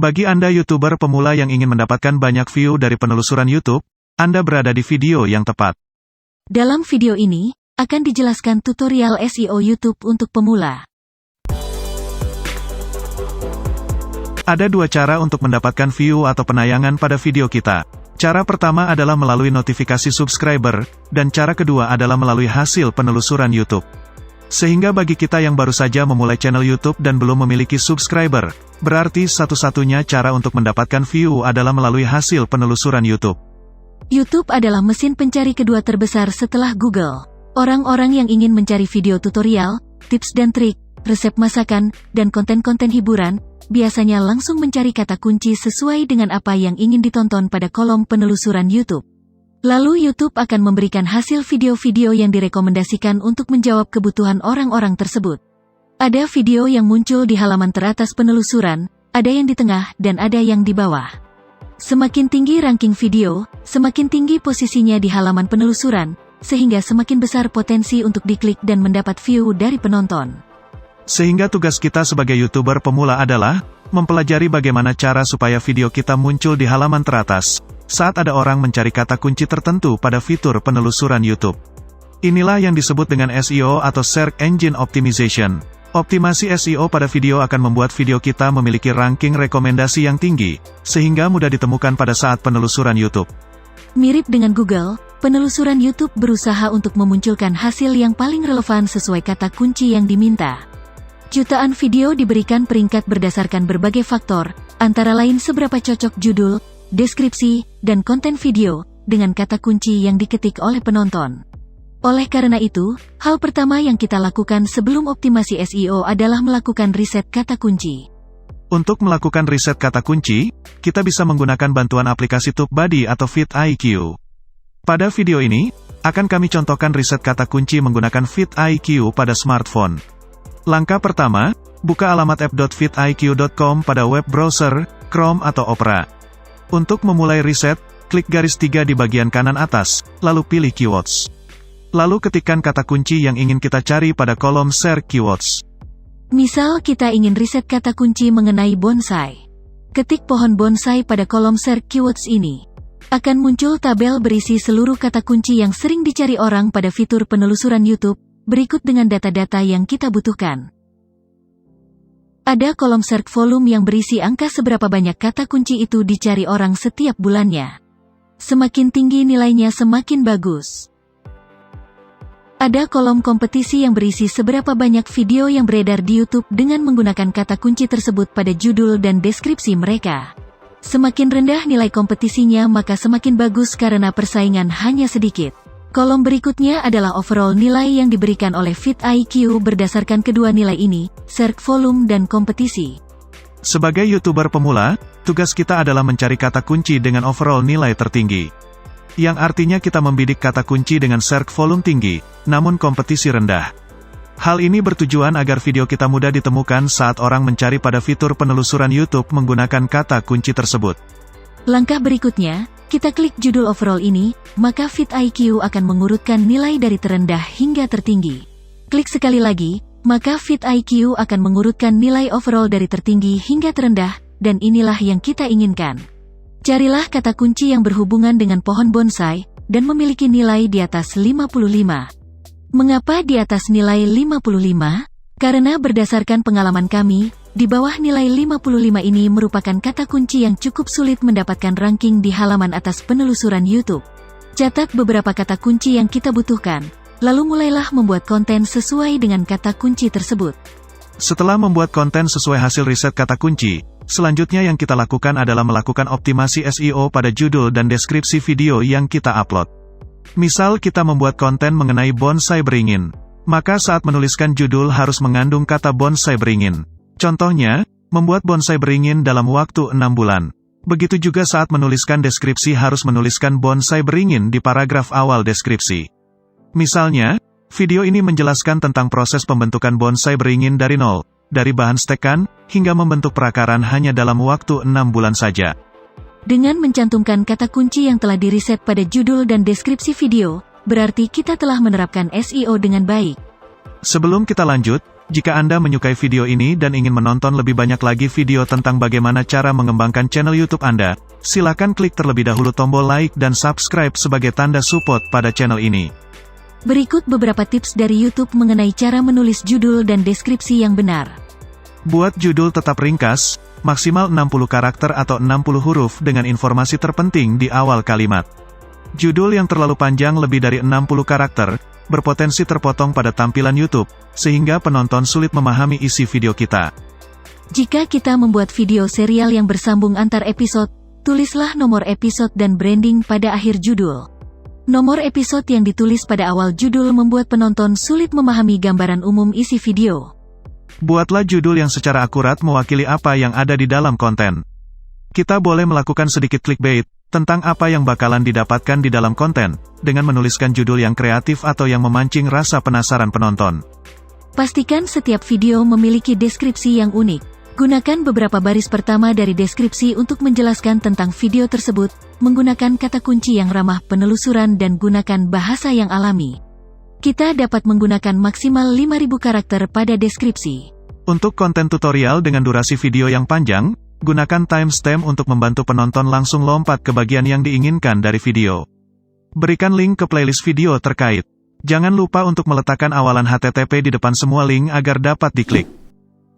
Bagi Anda YouTuber pemula yang ingin mendapatkan banyak view dari penelusuran YouTube, Anda berada di video yang tepat. Dalam video ini, akan dijelaskan tutorial SEO YouTube untuk pemula. Ada dua cara untuk mendapatkan view atau penayangan pada video kita. Cara pertama adalah melalui notifikasi subscriber, dan cara kedua adalah melalui hasil penelusuran YouTube. Sehingga bagi kita yang baru saja memulai channel YouTube dan belum memiliki subscriber, berarti satu-satunya cara untuk mendapatkan view adalah melalui hasil penelusuran YouTube. YouTube adalah mesin pencari kedua terbesar setelah Google. Orang-orang yang ingin mencari video tutorial, tips dan trik, resep masakan, dan konten-konten hiburan, biasanya langsung mencari kata kunci sesuai dengan apa yang ingin ditonton pada kolom penelusuran YouTube. Lalu YouTube akan memberikan hasil video-video yang direkomendasikan untuk menjawab kebutuhan orang-orang tersebut. Ada video yang muncul di halaman teratas penelusuran, ada yang di tengah, dan ada yang di bawah. Semakin tinggi ranking video, semakin tinggi posisinya di halaman penelusuran, sehingga semakin besar potensi untuk diklik dan mendapat view dari penonton. Sehingga tugas kita sebagai YouTuber pemula adalah mempelajari bagaimana cara supaya video kita muncul di halaman teratas saat ada orang mencari kata kunci tertentu pada fitur penelusuran YouTube. Inilah yang disebut dengan SEO atau Search Engine Optimization. Optimasi SEO pada video akan membuat video kita memiliki ranking rekomendasi yang tinggi, sehingga mudah ditemukan pada saat penelusuran YouTube. Mirip dengan Google, penelusuran YouTube berusaha untuk memunculkan hasil yang paling relevan sesuai kata kunci yang diminta. Jutaan video diberikan peringkat berdasarkan berbagai faktor, antara lain seberapa cocok judul, deskripsi, dan konten video, dengan kata kunci yang diketik oleh penonton. Oleh karena itu, hal pertama yang kita lakukan sebelum optimasi SEO adalah melakukan riset kata kunci. Untuk melakukan riset kata kunci, kita bisa menggunakan bantuan aplikasi TubeBuddy atau vidIQ. Pada video ini, akan kami contohkan riset kata kunci menggunakan vidIQ pada smartphone. Langkah pertama, buka alamat app.vidIQ.com pada web browser, Chrome atau Opera. Untuk memulai riset, klik garis 3 di bagian kanan atas, lalu pilih keywords. Lalu ketikkan kata kunci yang ingin kita cari pada kolom Search Keywords. Misal kita ingin riset kata kunci mengenai bonsai. Ketik pohon bonsai pada kolom Search Keywords ini. Akan muncul tabel berisi seluruh kata kunci yang sering dicari orang pada fitur penelusuran YouTube, berikut dengan data-data yang kita butuhkan. Ada kolom search volume yang berisi angka seberapa banyak kata kunci itu dicari orang setiap bulannya. Semakin tinggi nilainya semakin bagus. Ada kolom kompetisi yang berisi seberapa banyak video yang beredar di YouTube dengan menggunakan kata kunci tersebut pada judul dan deskripsi mereka. Semakin rendah nilai kompetisinya maka semakin bagus karena persaingan hanya sedikit. Kolom berikutnya adalah overall nilai yang diberikan oleh vidIQ berdasarkan kedua nilai ini, search volume dan kompetisi. Sebagai YouTuber pemula, tugas kita adalah mencari kata kunci dengan overall nilai tertinggi. Yang artinya kita membidik kata kunci dengan search volume tinggi, namun kompetisi rendah. Hal ini bertujuan agar video kita mudah ditemukan saat orang mencari pada fitur penelusuran YouTube menggunakan kata kunci tersebut. Langkah berikutnya, kita klik judul overall ini, maka vidIQ akan mengurutkan nilai dari terendah hingga tertinggi. Klik sekali lagi, maka vidIQ akan mengurutkan nilai overall dari tertinggi hingga terendah, dan inilah yang kita inginkan. Carilah kata kunci yang berhubungan dengan pohon bonsai, dan memiliki nilai di atas 55. Mengapa di atas nilai 55? Karena berdasarkan pengalaman kami, di bawah nilai 55 ini merupakan kata kunci yang cukup sulit mendapatkan ranking di halaman atas penelusuran YouTube. Catat beberapa kata kunci yang kita butuhkan, lalu mulailah membuat konten sesuai dengan kata kunci tersebut. Setelah membuat konten sesuai hasil riset kata kunci, selanjutnya yang kita lakukan adalah melakukan optimasi SEO pada judul dan deskripsi video yang kita upload. Misal kita membuat konten mengenai bonsai beringin, maka saat menuliskan judul harus mengandung kata bonsai beringin. Contohnya, membuat bonsai beringin dalam waktu 6 bulan. Begitu juga saat menuliskan deskripsi harus menuliskan bonsai beringin di paragraf awal deskripsi. Misalnya, video ini menjelaskan tentang proses pembentukan bonsai beringin dari nol, dari bahan stekan, hingga membentuk perakaran hanya dalam waktu 6 bulan saja. Dengan mencantumkan kata kunci yang telah diriset pada judul dan deskripsi video, berarti kita telah menerapkan SEO dengan baik. Sebelum kita lanjut, Jika Anda menyukai video ini dan ingin menonton lebih banyak lagi video tentang bagaimana cara mengembangkan channel YouTube Anda, silakan klik terlebih dahulu tombol like dan subscribe sebagai tanda support pada channel ini. Berikut beberapa tips dari YouTube mengenai cara menulis judul dan deskripsi yang benar. Buat judul tetap ringkas, maksimal 60 karakter atau 60 huruf dengan informasi terpenting di awal kalimat. Judul yang terlalu panjang lebih dari 60 karakter, berpotensi terpotong pada tampilan YouTube, sehingga penonton sulit memahami isi video kita. Jika kita membuat video serial yang bersambung antar episode, tulislah nomor episode dan branding pada akhir judul. Nomor episode yang ditulis pada awal judul membuat penonton sulit memahami gambaran umum isi video. Buatlah judul yang secara akurat mewakili apa yang ada di dalam konten. Kita boleh melakukan sedikit clickbait tentang apa yang bakalan didapatkan di dalam konten, dengan menuliskan judul yang kreatif atau yang memancing rasa penasaran penonton. Pastikan setiap video memiliki deskripsi yang unik. Gunakan beberapa baris pertama dari deskripsi untuk menjelaskan tentang video tersebut, menggunakan kata kunci yang ramah penelusuran dan gunakan bahasa yang alami. Kita dapat menggunakan maksimal 5.000 karakter pada deskripsi. Untuk konten tutorial dengan durasi video yang panjang, gunakan timestamp untuk membantu penonton langsung lompat ke bagian yang diinginkan dari video. Berikan link ke playlist video terkait. Jangan lupa untuk meletakkan awalan HTTP di depan semua link agar dapat diklik.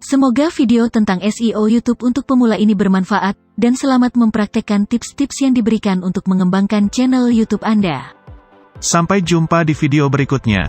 Semoga video tentang SEO YouTube untuk pemula ini bermanfaat, dan selamat mempraktekkan tips-tips yang diberikan untuk mengembangkan channel YouTube Anda. Sampai jumpa di video berikutnya.